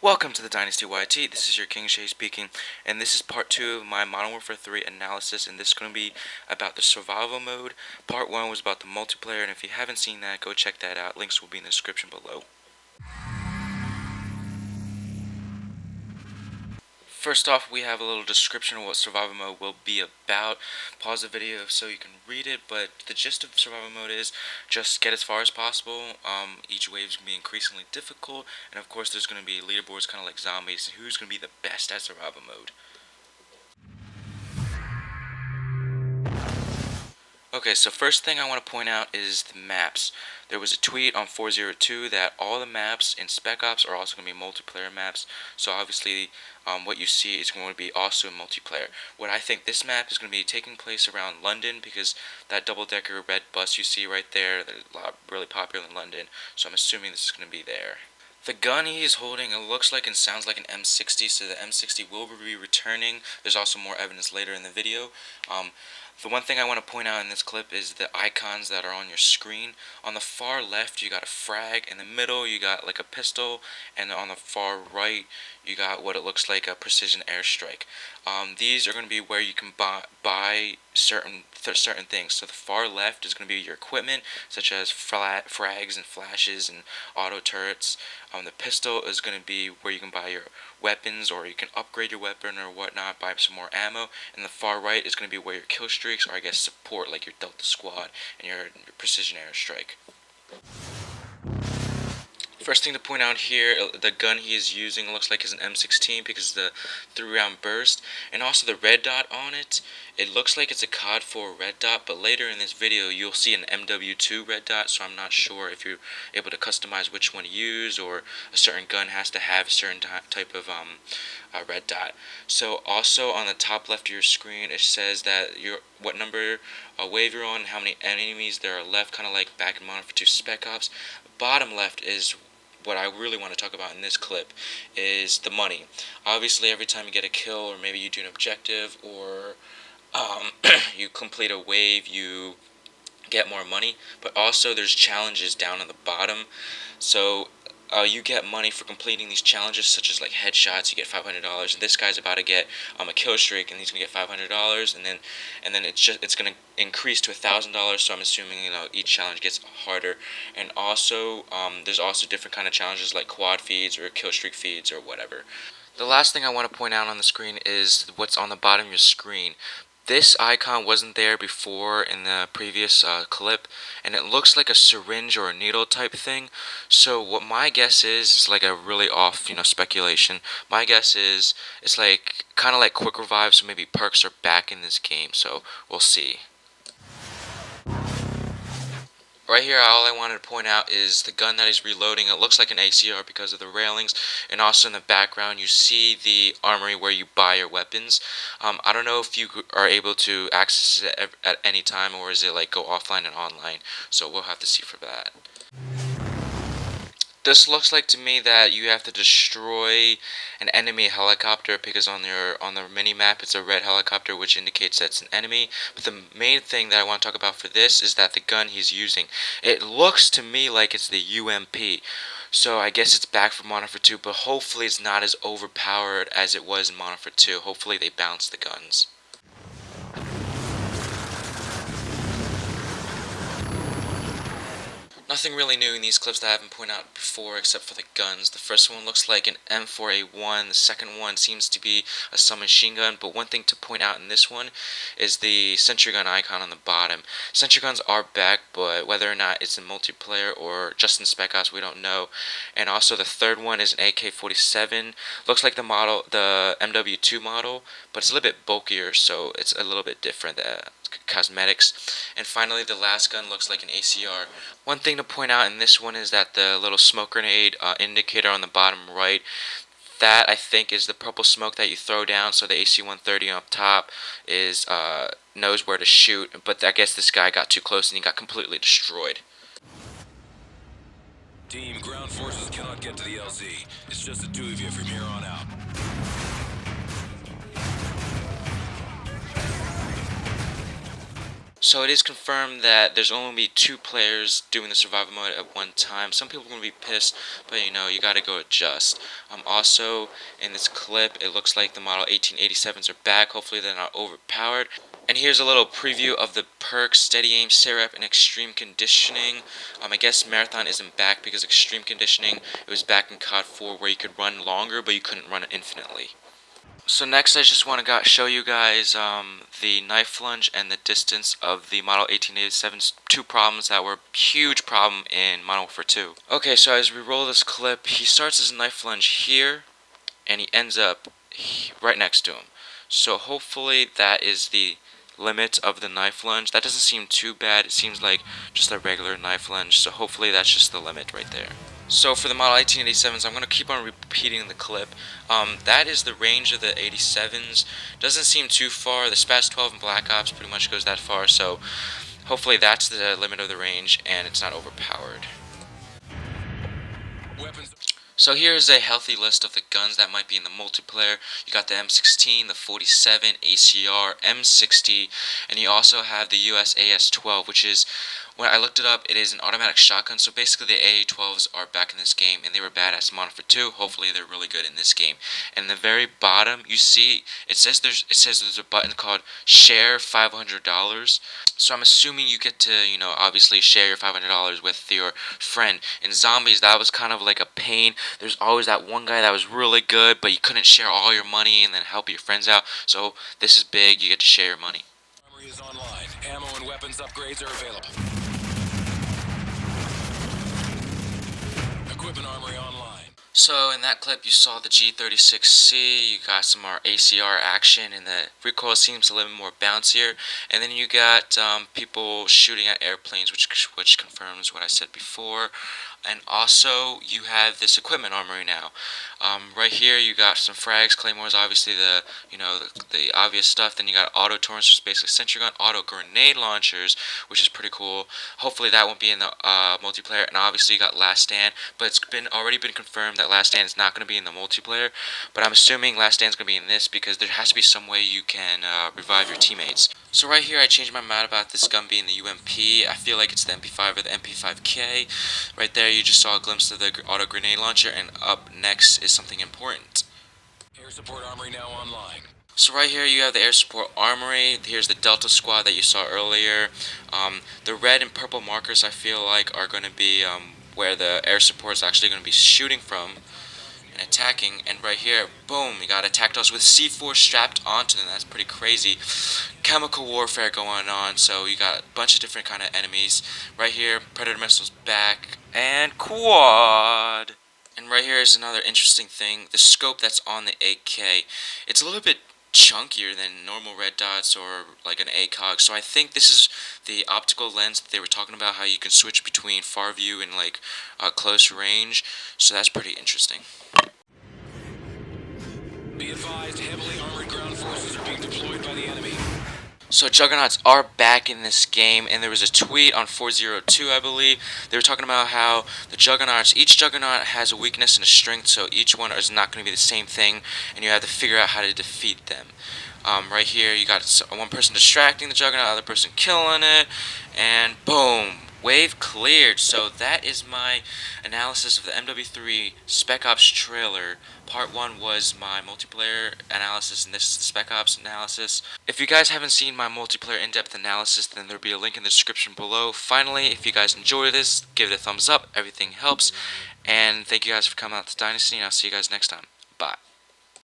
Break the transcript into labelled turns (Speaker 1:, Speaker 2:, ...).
Speaker 1: Welcome to the Dynasty YT. This is your King Shay speaking, and this is part 2 of my Modern Warfare 3 analysis, and this is going to be about the survival mode. Part 1 was about the multiplayer, and if you haven't seen that, go check that out. Links will be in the description below. First off, we have a little description of what survival mode will be about. Pause the video so you can read it, but the gist of survival mode is just get as far as possible. Each wave is going to be increasingly difficult, and of course there's going to be leaderboards kind of like zombies, and who's going to be the best at survival mode. Okay, so first thing I want to point out is the maps. There was a tweet on 402 that all the maps in Spec Ops are also going to be multiplayer maps. So obviously, what you see is going to be also multiplayer. What I think this map is going to be taking place around London, because that double-decker red bus you see right there, that is really popular in London. So I'm assuming this is going to be there. The gun he is holding, it looks like and sounds like an M60, so the M60 will be returning. There's also more evidence later in the video. The one thing I want to point out in this clip is the icons that are on your screen. On the far left, you got a frag. In the middle, you got like a pistol. And on the far right, you got what it looks like a precision airstrike. These are going to be where you can buy certain things. So the far left is going to be your equipment, such as frags and flashes and auto turrets. The pistol is going to be where you can buy your weapons, or you can upgrade your weapon or whatnot, buy some more ammo. And the far right is going to be where your kill streaks, or I guess support, like your Delta Squad and your precision airstrike. First thing to point out here, the gun he is using looks like it's an M16 because of the 3-round burst, and also the red dot on it. It looks like it's a COD 4 red dot, but later in this video you'll see an MW2 red dot, so I'm not sure if you're able to customize which one to use, or a certain gun has to have a certain type of red dot. So also on the top left of your screen it says that what number wave you're on and how many enemies there are left, kind of like back in Modern Warfare 2 Spec Ops. Bottom left is what I really want to talk about in this clip, is the money. Obviously every time you get a kill, or maybe you do an objective, or you complete a wave, you get more money, but also there's challenges down at the bottom. So you get money for completing these challenges, such as like headshots. You get $500, and this guy's about to get a kill streak, and he's gonna get $500, and then it's gonna increase to $1,000. So I'm assuming each challenge gets harder, and also there's also different kind of challenges like quad feeds or kill streak feeds or whatever. The last thing I want to point out on the screen is what's on the bottom of your screen. This icon wasn't there before in the previous clip, and it looks like a syringe or a needle type thing. So what my guess is like a really off, speculation. My guess is it's like kind of like quick revive, so maybe perks are back in this game. So we'll see. Right here, all I wanted to point out is the gun that he's reloading. It looks like an ACR because of the railings, and also in the background you see the armory where you buy your weapons. I don't know if you are able to access it at any time, or is it like go offline and online, so we'll have to see for that. This looks like to me that you have to destroy an enemy helicopter, because on the mini map it's a red helicopter, which indicates that it's an enemy. But the main thing that I want to talk about for this is that the gun he's using, it looks to me like it's the UMP. So I guess it's back from Modern Warfare 2, but hopefully it's not as overpowered as it was in Modern Warfare 2. Hopefully they balance the guns. Nothing really new in these clips that I haven't pointed out before, except for the guns. The first one looks like an M4A1. The second one seems to be a submachine gun. But one thing to point out in this one is the sentry gun icon on the bottom. Sentry guns are back, but whether or not it's in multiplayer or just in Spec Ops, we don't know. And also the third one is an AK-47. Looks like the MW2 model, but it's a little bit bulkier, so it's a little bit different. Cosmetics. And finally, the last gun looks like an ACR. One thing to point out in this one is that the little smoke grenade indicator on the bottom right, that I think is the purple smoke that you throw down, so the AC-130 up top is knows where to shoot. But I guess this guy got too close and he got completely destroyed.
Speaker 2: Team, ground forces cannot get to the LZ. It's just the two of you from here on out.
Speaker 1: So it is confirmed that there's only be 2 players doing the survival mode at one time. Some people are going to be pissed, but you know, you gotta go adjust. Also, in this clip, it looks like the Model 1887s are back. Hopefully they're not overpowered. And here's a little preview of the perks: Steady Aim, Syrup, and Extreme Conditioning. I guess Marathon isn't back because Extreme Conditioning, it was back in COD 4 where you could run longer, but you couldn't run it infinitely. So next I just want to show you guys the knife lunge and the distance of the Model 1887's 2 problems that were a huge problem in Modern Warfare 2. Okay, so as we roll this clip, he starts his knife lunge here, and he ends up right next to him. So hopefully that is the limit of the knife lunge. That doesn't seem too bad. It seems like just a regular knife lunge, so hopefully that's just the limit right there. So for the Model 1887s, I'm going to keep on repeating the clip. That is the range of the 87s. Doesn't seem too far. The SPAS 12 and Black Ops pretty much goes that far, so hopefully that's the limit of the range and it's not overpowered.
Speaker 2: Weapons.
Speaker 1: So here's a healthy list of the guns that might be in the multiplayer. You got the M16, the 47, ACR, M60, and you also have the US AS-12, which is, when I looked it up, it is an automatic shotgun. So basically the AA-12s are back in this game, and they were badass in Modern Warfare 2. Hopefully they're really good in this game. And in the very bottom, you see, it says there's a button called Share $500. So I'm assuming you get to, you know, obviously share your $500 with your friend. In Zombies, that was kind of like a pain. There's always that one guy that was really good, but you couldn't share all your money and then help your friends out. So this is big. You get to share your money.
Speaker 2: Armory is online. Ammo and weapons upgrades are available. Equipment armory online.
Speaker 1: So in that clip you saw the G36C, you got some more ACR action, and the recoil seems a little more bouncier, and then you got people shooting at airplanes, which confirms what I said before. And also you have this equipment armory now. Right here you got some frags, claymores, obviously the obvious stuff. Then you got auto torrents, which is basically sentry gun, auto grenade launchers, which is pretty cool. Hopefully that won't be in the multiplayer. And obviously you got Last Stand, but it's already been confirmed that Last Stand is not going to be in the multiplayer. But I'm assuming Last Stand is going to be in this because there has to be some way you can revive your teammates. So right here I changed my mind about this gun being the UMP. I feel like it's the MP5 or the MP5K. Right there you just saw a glimpse of the auto grenade launcher, and up next is something important.
Speaker 2: Air support armory now online.
Speaker 1: So right here you have the air support armory. Here's the Delta squad that you saw earlier. The red and purple markers I feel like are going to be where the air support is actually going to be shooting from and attacking. And right here, boom, you got attacked us with C4 strapped onto them. That's pretty crazy. Chemical warfare going on, so you got a bunch of different kind of enemies. Right here, Predator missiles back, and quad. And right here is another interesting thing, the scope that's on the AK. It's a little bit chunkier than normal red dots or like an ACOG, so I think this is the optical lens that they were talking about, how you can switch between far view and like close range, so that's pretty interesting.
Speaker 2: Be advised, heavily armored ground forces are being deployed by the enemy.
Speaker 1: So Juggernauts are back in this game, and there was a tweet on 402, I believe. They were talking about how the Juggernauts, each Juggernaut has a weakness and a strength, so each one is not going to be the same thing, and you have to figure out how to defeat them. Right here, you got one person distracting the Juggernaut, other person killing it, and boom! Wave cleared. So that is my analysis of the MW3 Spec Ops trailer. Part 1 was my multiplayer analysis, and this is the Spec Ops analysis. If you guys haven't seen my multiplayer in-depth analysis, then there'll be a link in the description below. Finally, if you guys enjoyed this, give it a thumbs up. Everything helps. And thank you guys for coming out to Dynasty, and I'll see you guys next time. Bye.